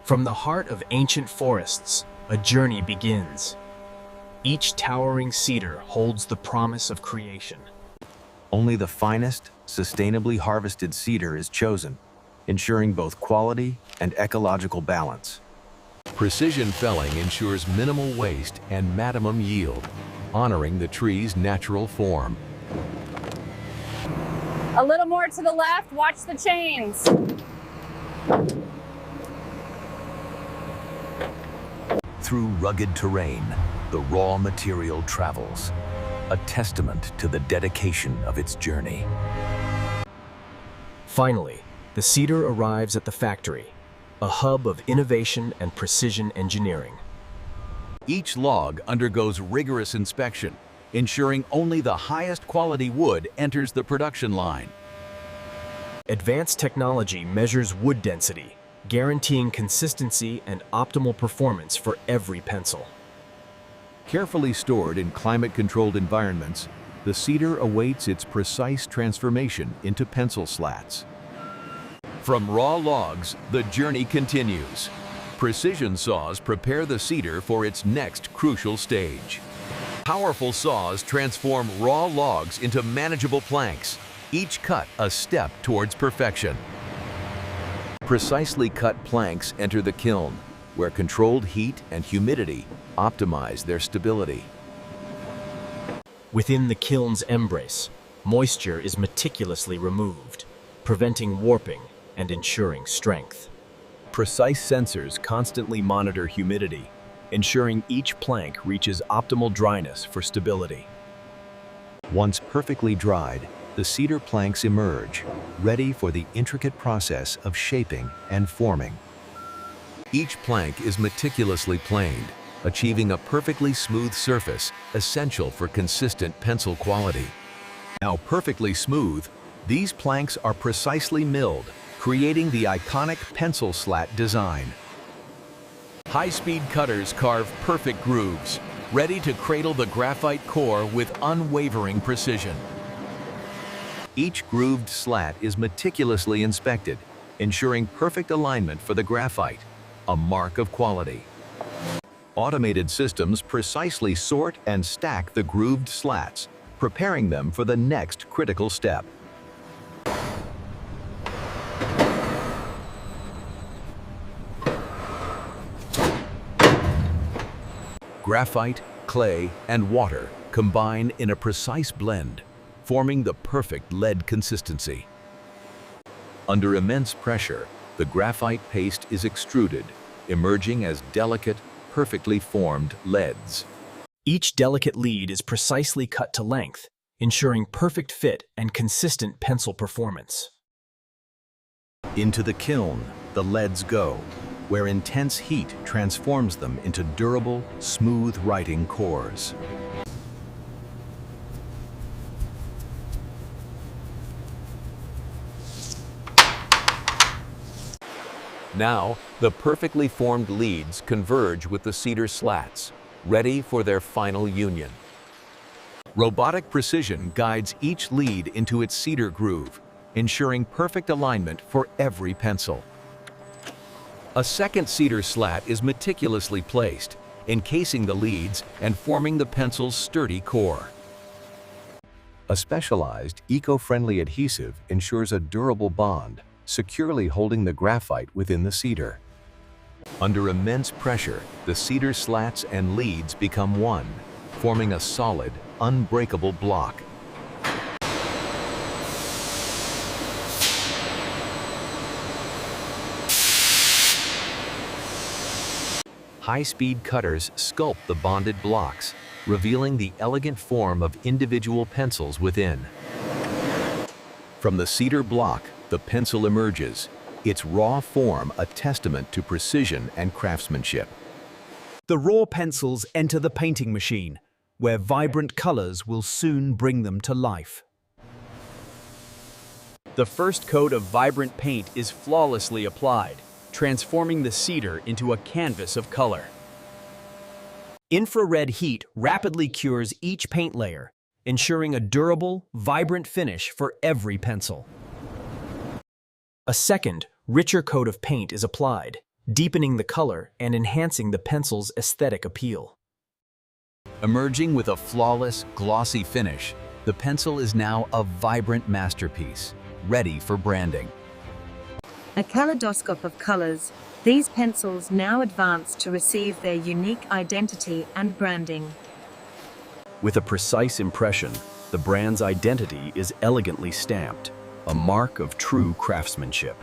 From the heart of ancient forests, a journey begins. Each towering cedar holds the promise of creation. Only the finest, sustainably harvested cedar is chosen, ensuring both quality and ecological balance. Precision felling ensures minimal waste and maximum yield, honoring the tree's natural form. A little more to the left, watch the chains. Through rugged terrain, the raw material travels, a testament to the dedication of its journey. Finally, the cedar arrives at the factory, a hub of innovation and precision engineering. Each log undergoes rigorous inspection, ensuring only the highest quality wood enters the production line. Advanced technology measures wood density, guaranteeing consistency and optimal performance for every pencil. Carefully stored in climate-controlled environments, the cedar awaits its precise transformation into pencil slats. From raw logs, the journey continues. Precision saws prepare the cedar for its next crucial stage. Powerful saws transform raw logs into manageable planks, each cut a step towards perfection. Precisely cut planks enter the kiln, where controlled heat and humidity optimize their stability. Within the kiln's embrace, moisture is meticulously removed, preventing warping and ensuring strength. Precise sensors constantly monitor humidity, ensuring each plank reaches optimal dryness for stability. Once perfectly dried, the cedar planks emerge, ready for the intricate process of shaping and forming. Each plank is meticulously planed, achieving a perfectly smooth surface essential for consistent pencil quality. Now perfectly smooth, these planks are precisely milled, creating the iconic pencil slat design. High-speed cutters carve perfect grooves, ready to cradle the graphite core with unwavering precision. Each grooved slat is meticulously inspected, ensuring perfect alignment for the graphite, a mark of quality. Automated systems precisely sort and stack the grooved slats, preparing them for the next critical step. Graphite, clay, and water combine in a precise blend, forming the perfect lead consistency. Under immense pressure, the graphite paste is extruded, emerging as delicate, perfectly formed leads. Each delicate lead is precisely cut to length, ensuring perfect fit and consistent pencil performance. Into the kiln, the leads go, where intense heat transforms them into durable, smooth writing cores. Now, the perfectly formed leads converge with the cedar slats, ready for their final union. Robotic precision guides each lead into its cedar groove, ensuring perfect alignment for every pencil. A second cedar slat is meticulously placed, encasing the leads and forming the pencil's sturdy core. A specialized, eco-friendly adhesive ensures a durable bond, securely holding the graphite within the cedar. Under immense pressure, the cedar slats and leads become one, forming a solid, unbreakable block. High-speed cutters sculpt the bonded blocks, revealing the elegant form of individual pencils within. From the cedar block, the pencil emerges, its raw form a testament to precision and craftsmanship. The raw pencils enter the painting machine, where vibrant colors will soon bring them to life. The first coat of vibrant paint is flawlessly applied, transforming the cedar into a canvas of color. Infrared heat rapidly cures each paint layer, ensuring a durable, vibrant finish for every pencil. A second, richer coat of paint is applied, deepening the color and enhancing the pencil's aesthetic appeal. Emerging with a flawless, glossy finish, the pencil is now a vibrant masterpiece, ready for branding. A kaleidoscope of colors, these pencils now advance to receive their unique identity and branding. With a precise impression, the brand's identity is elegantly stamped, a mark of true craftsmanship.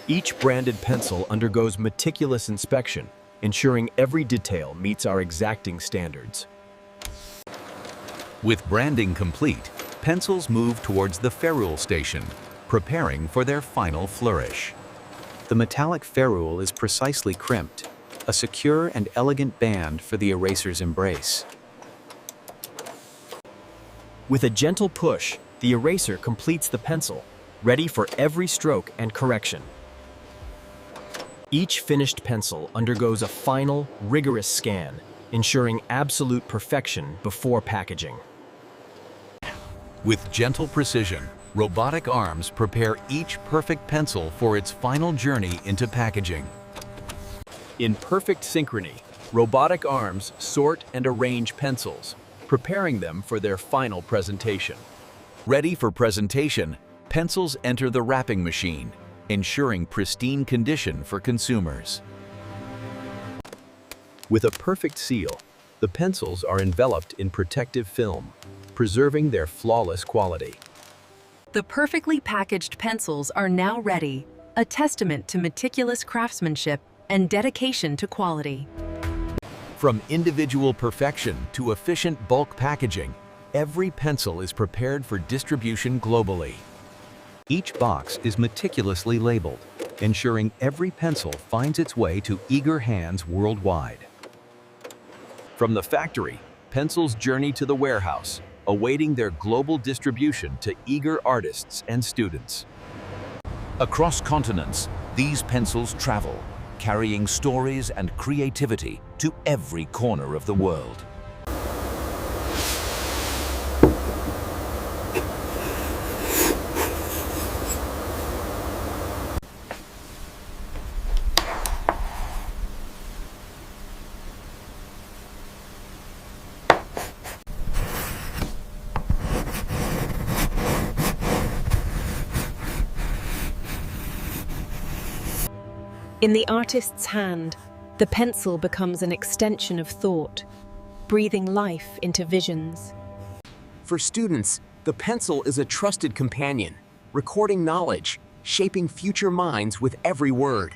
Each branded pencil undergoes meticulous inspection, ensuring every detail meets our exacting standards. With branding complete, pencils move towards the ferrule station, preparing for their final flourish. The metallic ferrule is precisely crimped, a secure and elegant band for the eraser's embrace. With a gentle push, the eraser completes the pencil, ready for every stroke and correction. Each finished pencil undergoes a final, rigorous scan, ensuring absolute perfection before packaging. With gentle precision, robotic arms prepare each perfect pencil for its final journey into packaging. In perfect synchrony, robotic arms sort and arrange pencils, preparing them for their final presentation. Ready for presentation, pencils enter the wrapping machine, ensuring pristine condition for consumers. With a perfect seal, the pencils are enveloped in protective film, preserving their flawless quality. The perfectly packaged pencils are now ready, a testament to meticulous craftsmanship and dedication to quality. From individual perfection to efficient bulk packaging, every pencil is prepared for distribution globally. Each box is meticulously labeled, ensuring every pencil finds its way to eager hands worldwide. From the factory, pencils journey to the warehouse, awaiting their global distribution to eager artists and students. Across continents, these pencils travel, carrying stories and creativity to every corner of the world. In the artist's hand, the pencil becomes an extension of thought, breathing life into visions. For students, the pencil is a trusted companion, recording knowledge, shaping future minds with every word.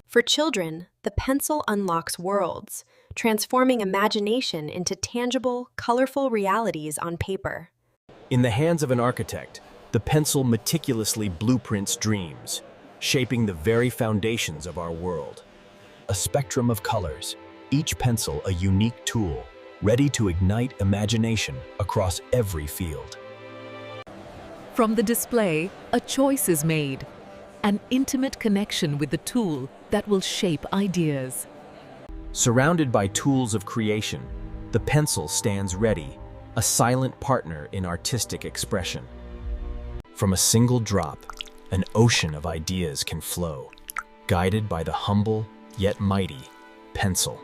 For children, the pencil unlocks worlds, transforming imagination into tangible, colorful realities on paper. In the hands of an architect, the pencil meticulously blueprints dreams, shaping the very foundations of our world. A spectrum of colors, each pencil a unique tool, ready to ignite imagination across every field. From the display, a choice is made, an intimate connection with the tool that will shape ideas. Surrounded by tools of creation, the pencil stands ready, a silent partner in artistic expression. From a single drop, an ocean of ideas can flow, guided by the humble yet mighty pencil.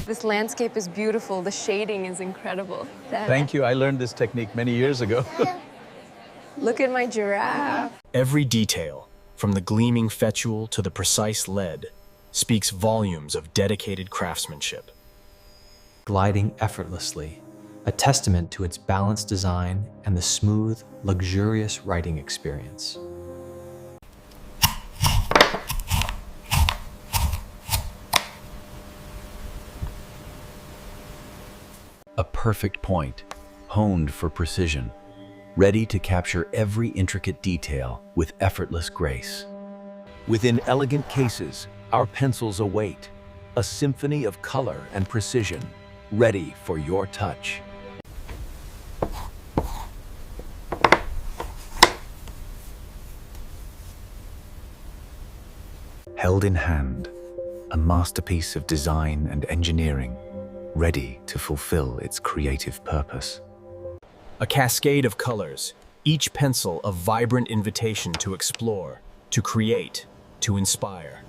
This landscape is beautiful. The shading is incredible. Thank you. I learned this technique many years ago. Look at my giraffe. Every detail, from the gleaming fetule to the precise lead, speaks volumes of dedicated craftsmanship. Gliding effortlessly, a testament to its balanced design and the smooth, luxurious writing experience. A perfect point, honed for precision, ready to capture every intricate detail with effortless grace. Within elegant cases, our pencils await, a symphony of color and precision, ready for your touch. Held in hand, a masterpiece of design and engineering, ready to fulfill its creative purpose. A cascade of colors, each pencil a vibrant invitation to explore, to create, to inspire.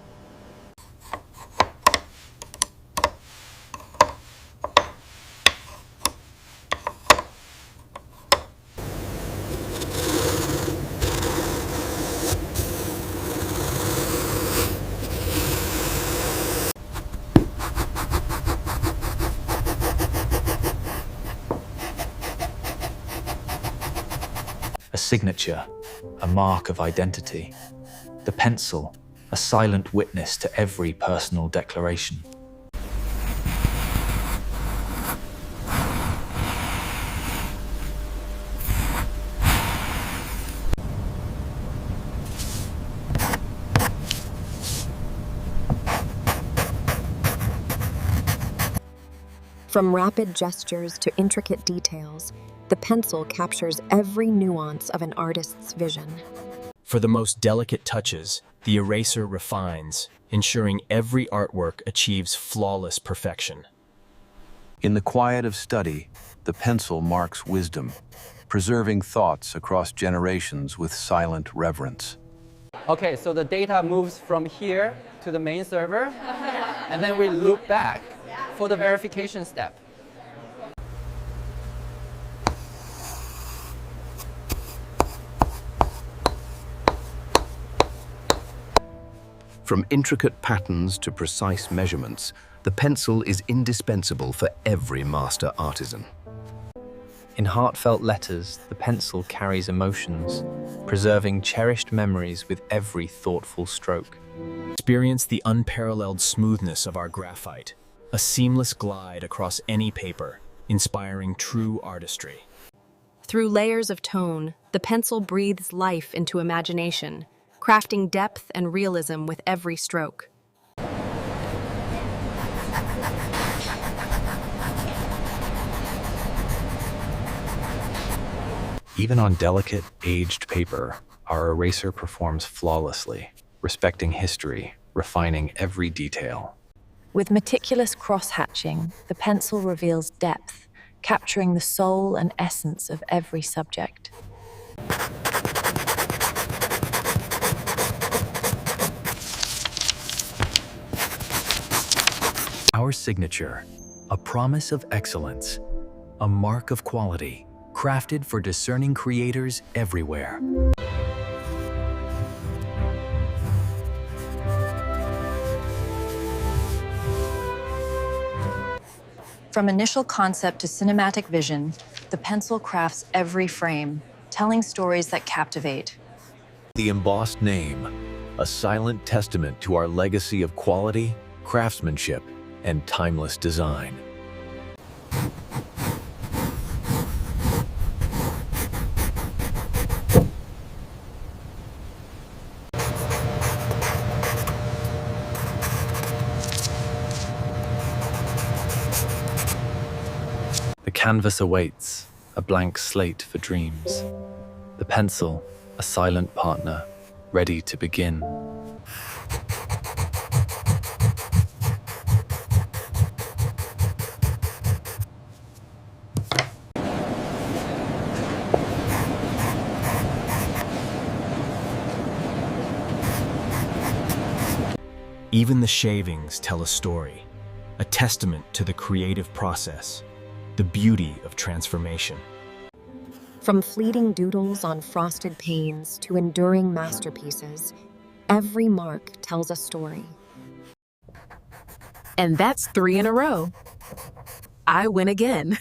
A signature, a mark of identity. The pencil, a silent witness to every personal declaration. From rapid gestures to intricate details, the pencil captures every nuance of an artist's vision. For the most delicate touches, the eraser refines, ensuring every artwork achieves flawless perfection. In the quiet of study, the pencil marks wisdom, preserving thoughts across generations with silent reverence. Okay, so the data moves from here to the main server, and then we loop back for the verification step. From intricate patterns to precise measurements, the pencil is indispensable for every master artisan. In heartfelt letters, the pencil carries emotions, preserving cherished memories with every thoughtful stroke. Experience the unparalleled smoothness of our graphite, a seamless glide across any paper, inspiring true artistry. Through layers of tone, the pencil breathes life into imagination, crafting depth and realism with every stroke. Even on delicate, aged paper, our eraser performs flawlessly, respecting history, refining every detail. With meticulous cross-hatching, the pencil reveals depth, capturing the soul and essence of every subject. Our signature, a promise of excellence, a mark of quality, crafted for discerning creators everywhere. From initial concept to cinematic vision, the pencil crafts every frame, telling stories that captivate. The embossed name, a silent testament to our legacy of quality, craftsmanship, and timeless design. The canvas awaits, a blank slate for dreams. The pencil, a silent partner, ready to begin. Even the shavings tell a story, a testament to the creative process, the beauty of transformation. From fleeting doodles on frosted panes to enduring masterpieces, every mark tells a story. And that's 3 in a row. I win again.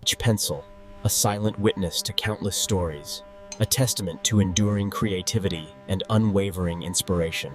Each pencil, a silent witness to countless stories, a testament to enduring creativity and unwavering inspiration.